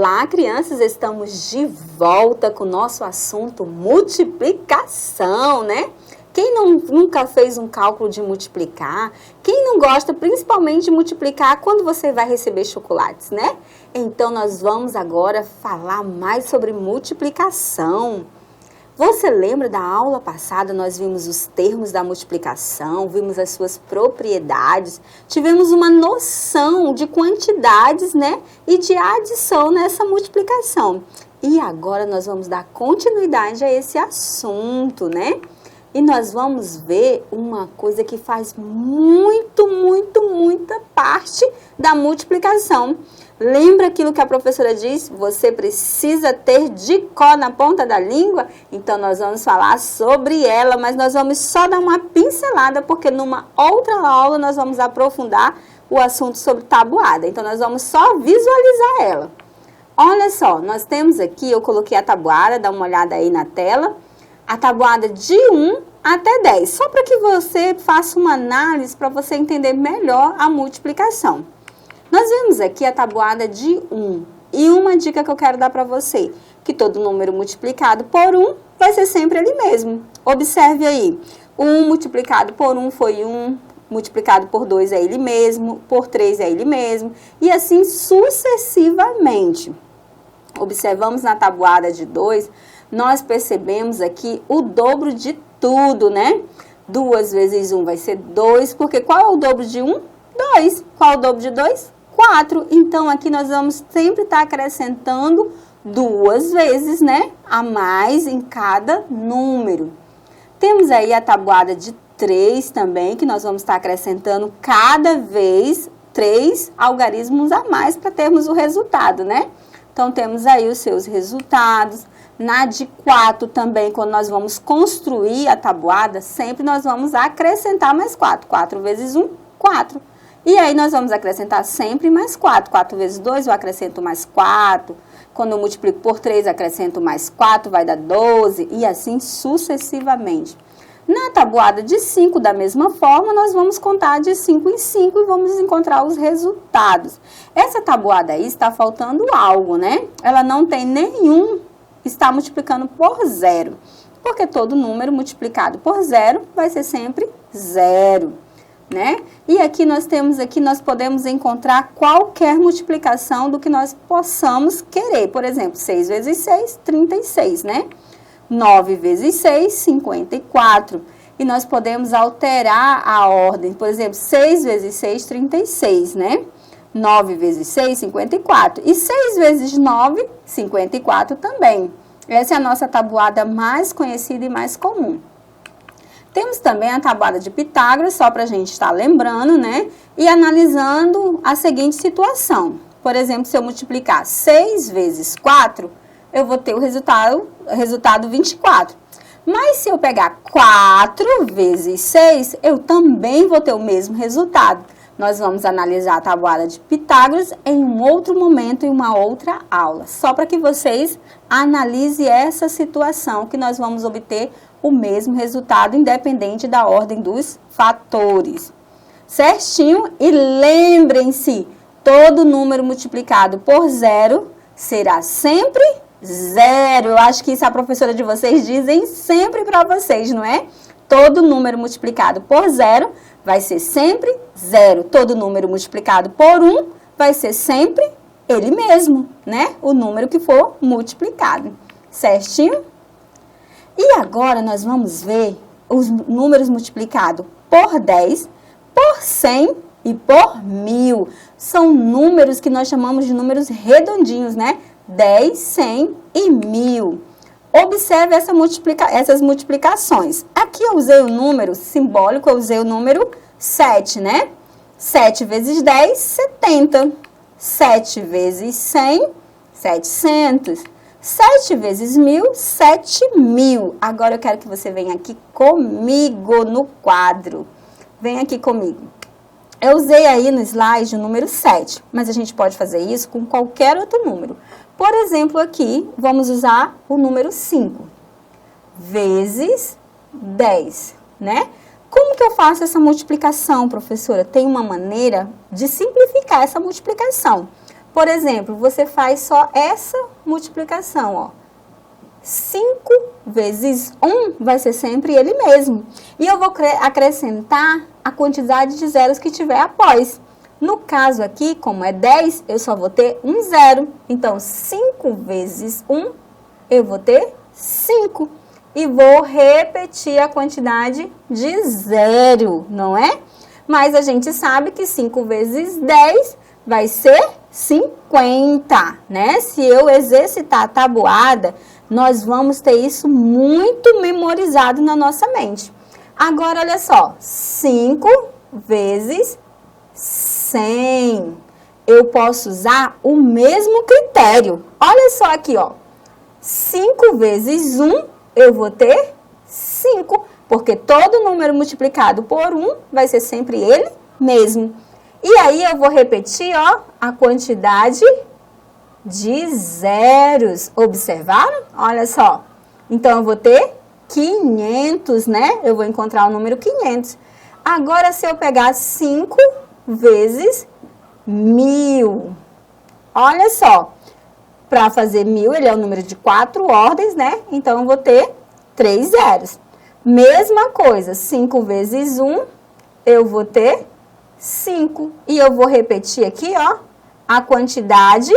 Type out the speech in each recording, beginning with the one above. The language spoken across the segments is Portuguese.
Olá, crianças! Estamos de volta com o nosso assunto multiplicação, né? Quem nunca fez um cálculo de multiplicar? Quem não gosta principalmente de multiplicar quando você vai receber chocolates, né? Então, nós vamos agora falar mais sobre multiplicação. Você lembra da aula passada, nós vimos os termos da multiplicação, vimos as suas propriedades, tivemos uma noção de quantidades, né, e de adição nessa multiplicação. E agora nós vamos dar continuidade a esse assunto, né? E nós vamos ver uma coisa que faz muita parte da multiplicação. Lembra aquilo que a professora disse? Você precisa ter de cor na ponta da língua? Então, nós vamos falar sobre ela, mas nós vamos só dar uma pincelada, porque numa outra aula nós vamos aprofundar o assunto sobre tabuada. Então, nós vamos só visualizar ela. Olha só, nós temos aqui, eu coloquei a tabuada, dá uma olhada aí na tela. A tabuada de 1 até 10, só para que você faça uma análise para você entender melhor a multiplicação. Nós vemos aqui a tabuada de 1 e uma dica que eu quero dar para você, que todo número multiplicado por 1 vai ser sempre ele mesmo. Observe aí, 1 multiplicado por 1 foi 1, multiplicado por 2 é ele mesmo, por 3 é ele mesmo, e assim sucessivamente. Observamos na tabuada de 2, nós percebemos aqui o dobro de tudo, né? 2 vezes 1 vai ser 2, porque qual é o dobro de 1? 2. Qual é o dobro de 2? 4. Então, aqui nós vamos sempre estar acrescentando 2 vezes, né? A mais em cada número. Temos aí a tabuada de 3 também, que nós vamos estar acrescentando cada vez 3 algarismos a mais para termos o resultado, né? Então, temos aí os seus resultados. Na de 4 também, quando nós vamos construir a tabuada, sempre nós vamos acrescentar mais 4. 4 vezes 1, 4. E aí, nós vamos acrescentar sempre mais 4. 4 vezes 2, eu acrescento mais 4. Quando eu multiplico por 3, acrescento mais 4, vai dar 12. E assim sucessivamente. Na tabuada de 5, da mesma forma, nós vamos contar de 5 em 5 e vamos encontrar os resultados. Essa tabuada aí está faltando algo, né? Ela não tem nenhum, está multiplicando por 0. Porque todo número multiplicado por 0 vai ser sempre 0. Né? E aqui nós podemos encontrar qualquer multiplicação do que nós possamos querer. Por exemplo, 6 vezes 6, 36, né? 9 vezes 6, 54. E nós podemos alterar a ordem. Por exemplo, 6 vezes 6, 36, né? 9 vezes 6, 54. E 6 vezes 9, 54 também. Essa é a nossa tabuada mais conhecida e mais comum. Temos também a tabuada de Pitágoras, só para a gente estar lembrando, né? E analisando a seguinte situação. Por exemplo, se eu multiplicar 6 vezes 4, eu vou ter o resultado 24. Mas se eu pegar 4 vezes 6, eu também vou ter o mesmo resultado. Nós vamos analisar a tabuada de Pitágoras em um outro momento, em uma outra aula. Só para que vocês analisem essa situação, que nós vamos obter o mesmo resultado, independente da ordem dos fatores. Certinho? E lembrem-se, todo número multiplicado por 0 será sempre 0. Eu acho que isso a professora de vocês dizem sempre para vocês, não é? Todo número multiplicado por 0 vai ser sempre 0. Todo número multiplicado por 1 vai ser sempre ele mesmo, né? O número que for multiplicado. Certinho? E agora nós vamos ver os números multiplicados por 10, por 100 e por 1000. São números que nós chamamos de números redondinhos, né? 10, 100 e 1000. Observe essas multiplicações. Aqui eu usei o número simbólico, eu usei o número 7, né? 7 vezes 10, 70. 7 vezes 100, 700. 7 vezes 1000, 7000. Agora eu quero que você venha aqui comigo no quadro. Vem aqui comigo. Eu usei aí no slide o número 7, mas a gente pode fazer isso com qualquer outro número. Por exemplo, aqui, vamos usar o número 5 vezes 10, né? Como que eu faço essa multiplicação, professora? Tem uma maneira de simplificar essa multiplicação. Por exemplo, você faz só essa multiplicação, ó. 5 vezes 1 vai ser sempre ele mesmo. E eu vou acrescentar a quantidade de zeros que tiver após. No caso aqui, como é 10, eu só vou ter um zero. Então, 5 vezes 1, eu vou ter 5. E vou repetir a quantidade de zero, não é? Mas a gente sabe que 5 vezes 10 vai ser 50, né? Se eu exercitar a tabuada, nós vamos ter isso muito memorizado na nossa mente. Agora, olha só, 5 vezes 100. Eu posso usar o mesmo critério. Olha só aqui, ó. 5 vezes 1, eu vou ter 5, porque todo número multiplicado por 1 vai ser sempre ele mesmo. E aí, eu vou repetir, ó, a quantidade de zeros. Observaram? Olha só. Então, eu vou ter 500, né? Eu vou encontrar o número 500. Agora, se eu pegar 5 vezes 1000. Olha só. Para fazer 1000, ele é um número de 4 ordens, né? Então, eu vou ter 3 zeros. Mesma coisa, 5 vezes 1, eu vou ter 5. E eu vou repetir aqui, ó, a quantidade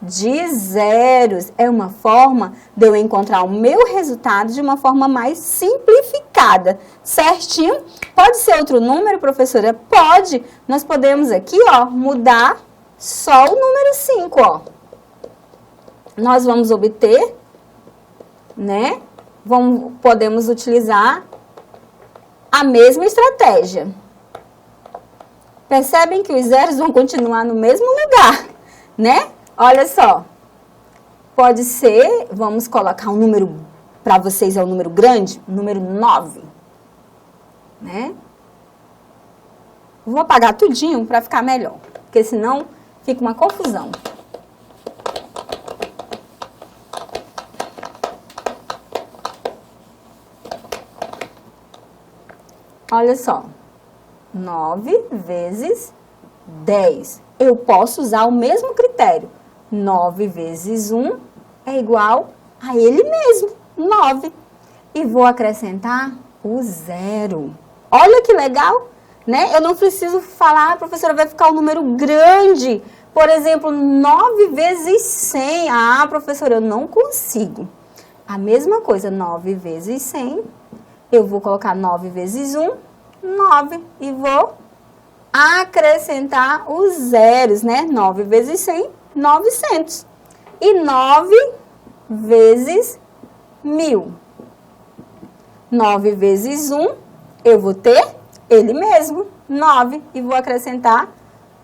de zeros. É uma forma de eu encontrar o meu resultado de uma forma mais simplificada, certinho? Pode ser outro número, professora? Pode. Nós podemos aqui, ó, mudar só o número 5, ó. Nós vamos obter, né? Podemos utilizar a mesma estratégia. Percebem que os zeros vão continuar no mesmo lugar, né? Olha só, pode ser, vamos colocar um número, para vocês é um número grande, número 9, né? Vou apagar tudinho para ficar melhor, porque senão fica uma confusão. Olha só, 9 vezes 10. Eu posso usar o mesmo critério. 9 vezes 1 é igual a ele mesmo, 9. E vou acrescentar o zero. Olha que legal, né? Eu não preciso falar, professora, vai ficar um número grande. Por exemplo, 9 vezes 100. Ah, professora, eu não consigo. A mesma coisa, 9 vezes 100. Eu vou colocar 9 vezes 1, 9. E vou acrescentar os zeros, né? 9 vezes 100, 900. E 9 vezes 1000. 9 vezes 1, eu vou ter ele mesmo, 9. E vou acrescentar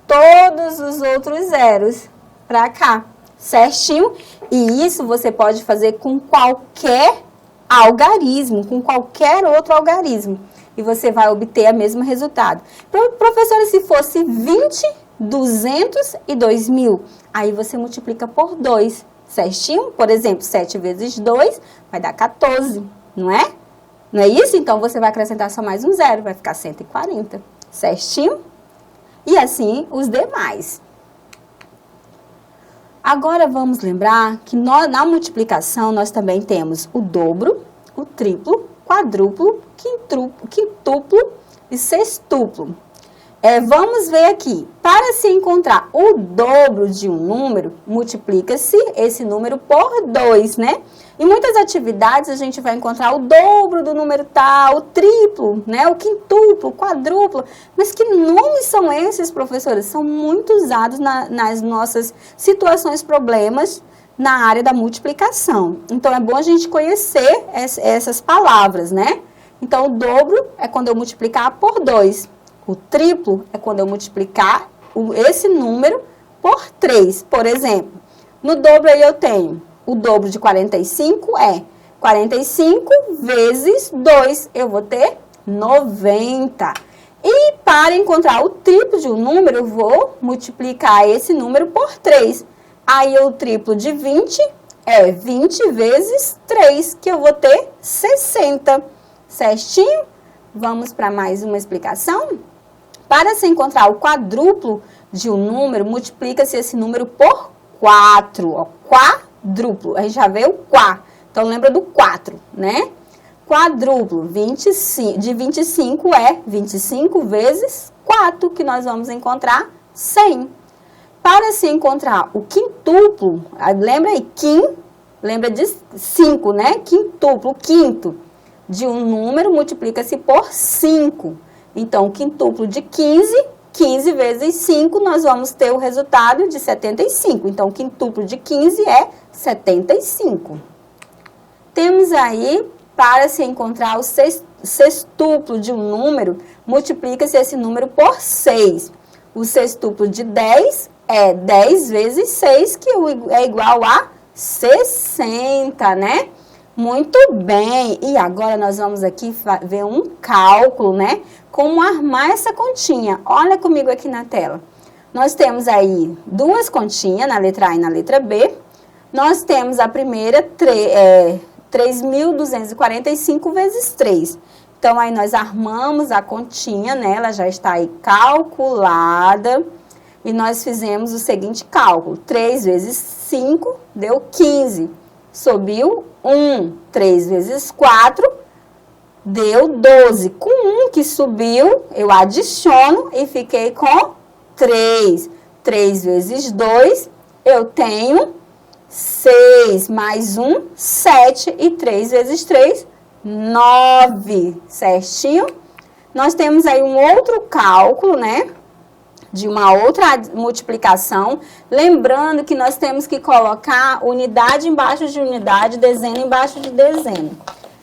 todos os outros zeros para cá, certinho? E isso você pode fazer com qualquer algarismo, com qualquer outro algarismo. E você vai obter o mesmo resultado. Professora, se fosse 20, 200 e 2000, aí você multiplica por 2, certinho? Por exemplo, 7 vezes 2 vai dar 14, não é? Não é isso? Então, você vai acrescentar só mais um zero, vai ficar 140, certinho? E assim, os demais. Agora, vamos lembrar que na multiplicação, nós também temos o dobro, o triplo, quadruplo, quintuplo e sextuplo. Vamos ver aqui. Para se encontrar o dobro de um número, multiplica-se esse número por 2, né? Em muitas atividades, a gente vai encontrar o dobro do número tal, o triplo, né? O quintuplo, o quadruplo. Mas que nomes são esses, professores? São muito usados nas nossas situações, problemas na área da multiplicação. Então, é bom a gente conhecer essas palavras, né? Então, o dobro é quando eu multiplicar por 2. O triplo é quando eu multiplicar esse número por 3, por exemplo. No dobro aí eu tenho o dobro de 45 é 45 vezes 2. Eu vou ter 90. E para encontrar o triplo de um número, eu vou multiplicar esse número por 3. Aí o triplo de 20 é 20 vezes 3, que eu vou ter 60. Certinho? Vamos para mais uma explicação? Para se encontrar o quadruplo, de um número, multiplica-se esse número por 4, ó, quadruplo. A gente já vê o quá, então lembra do 4, né? Quadruplo, 25, de 25 é 25 vezes 4, que nós vamos encontrar 100. Para se encontrar o quintuplo, lembra aí, lembra de 5, né? Quintuplo, quinto de um número multiplica-se por 5. Então, o quintuplo de 15, 15 vezes 5, nós vamos ter o resultado de 75. Então, o quintuplo de 15 é 75. Temos aí, para se encontrar o sextuplo de um número, multiplica-se esse número por 6. O sextuplo de 10 é 10 vezes 6, que é igual a 60, né? Muito bem. E agora nós vamos aqui ver um cálculo, né? Como armar essa continha. Olha comigo aqui na tela. Nós temos aí duas continhas, na letra A e na letra B. Nós temos a primeira, 3.245 vezes 3. Então, aí nós armamos a continha, né? Ela já está aí calculada. E nós fizemos o seguinte cálculo. 3 vezes 5 deu 15. Subiu 1. 3 vezes 4 deu 12. Com 1 que subiu, eu adiciono e fiquei com 3. 3 vezes 2, eu tenho 6. Mais 1, 7. E 3 vezes 3, 9. Certinho? Nós temos aí um outro cálculo, né? De uma outra multiplicação, lembrando que nós temos que colocar unidade embaixo de unidade, dezena embaixo de dezena.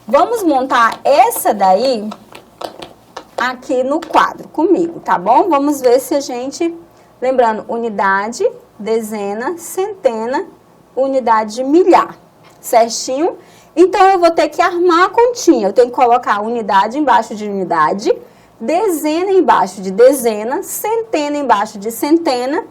Vamos montar essa daí aqui no quadro comigo, tá bom? Vamos ver se a gente, lembrando, unidade, dezena, centena, unidade de milhar, certinho? Então, eu vou ter que armar a continha, eu tenho que colocar unidade embaixo de unidade, dezena embaixo de dezena, centena embaixo de centena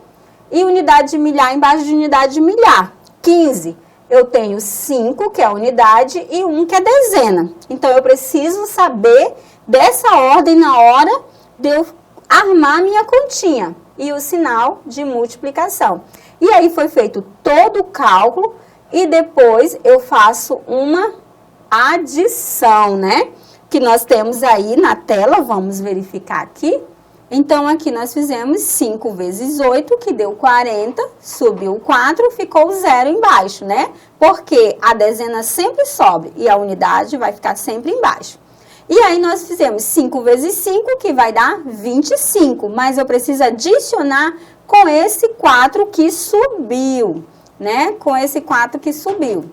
e unidade de milhar embaixo de unidade de milhar. 15, eu tenho 5, que é a unidade, e 1, que é dezena. Então, eu preciso saber dessa ordem na hora de eu armar minha continha e o sinal de multiplicação. E aí, foi feito todo o cálculo e depois eu faço uma adição, né? Que nós temos aí na tela, vamos verificar aqui. Então, aqui nós fizemos 5 vezes 8, que deu 40, subiu 4, ficou 0 embaixo, né? Porque a dezena sempre sobe e a unidade vai ficar sempre embaixo. E aí, nós fizemos 5 vezes 5, que vai dar 25, mas eu preciso adicionar com esse 4 que subiu, né? Com esse 4 que subiu.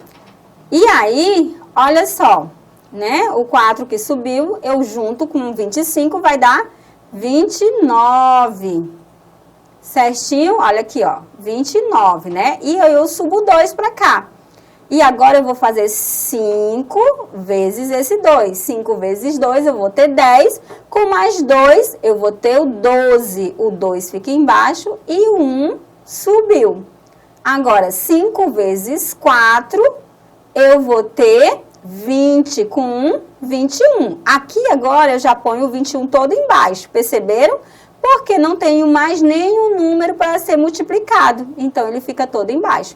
E aí, olha só, né? O 4 que subiu, eu junto com 25, vai dar 29. Certinho? Olha aqui, ó, 29, né? E eu subo 2 para cá. E agora eu vou fazer 5 vezes esse 2. 5 vezes 2, eu vou ter 10. Com mais 2, eu vou ter o 12. O 2 fica embaixo e o 1 subiu. Agora, 5 vezes 4, eu vou ter 20 com 1, 21. Aqui agora eu já ponho o 21 todo embaixo, perceberam? Porque não tenho mais nenhum número para ser multiplicado, então ele fica todo embaixo.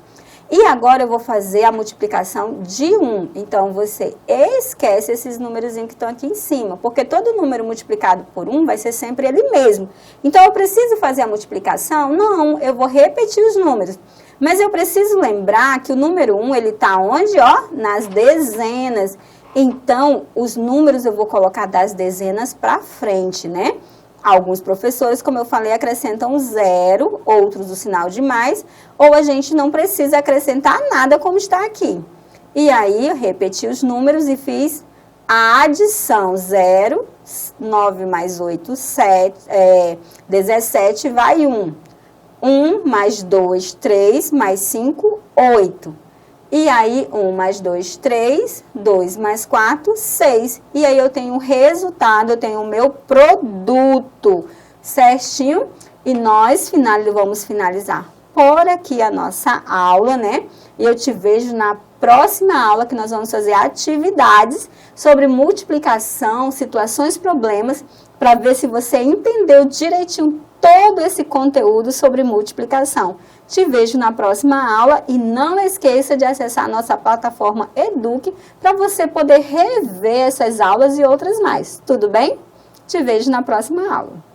E agora eu vou fazer a multiplicação de 1. Então, você esquece esses númerozinhos que estão aqui em cima, porque todo número multiplicado por 1 vai ser sempre ele mesmo. Então, eu preciso fazer a multiplicação? Não, eu vou repetir os números. Mas eu preciso lembrar que o número 1, ele está onde? Ó, nas dezenas. Então, os números eu vou colocar das dezenas para frente, né? Alguns professores, como eu falei, acrescentam 0, outros o sinal de mais, ou a gente não precisa acrescentar nada como está aqui. E aí, eu repeti os números e fiz a adição. 0, 9 mais 8, 17, vai 1. 1 mais 2, 3, mais 5, 8. E aí, 1 mais 2, 3, 2 mais 4, 6. E aí, eu tenho o resultado, eu tenho o meu produto, certinho? E nós vamos finalizar por aqui a nossa aula, né? E eu te vejo na próxima aula, que nós vamos fazer atividades sobre multiplicação, situações, problemas, para ver se você entendeu direitinho todo esse conteúdo sobre multiplicação. Te vejo na próxima aula e não esqueça de acessar a nossa plataforma Eduque para você poder rever essas aulas e outras mais. Tudo bem? Te vejo na próxima aula.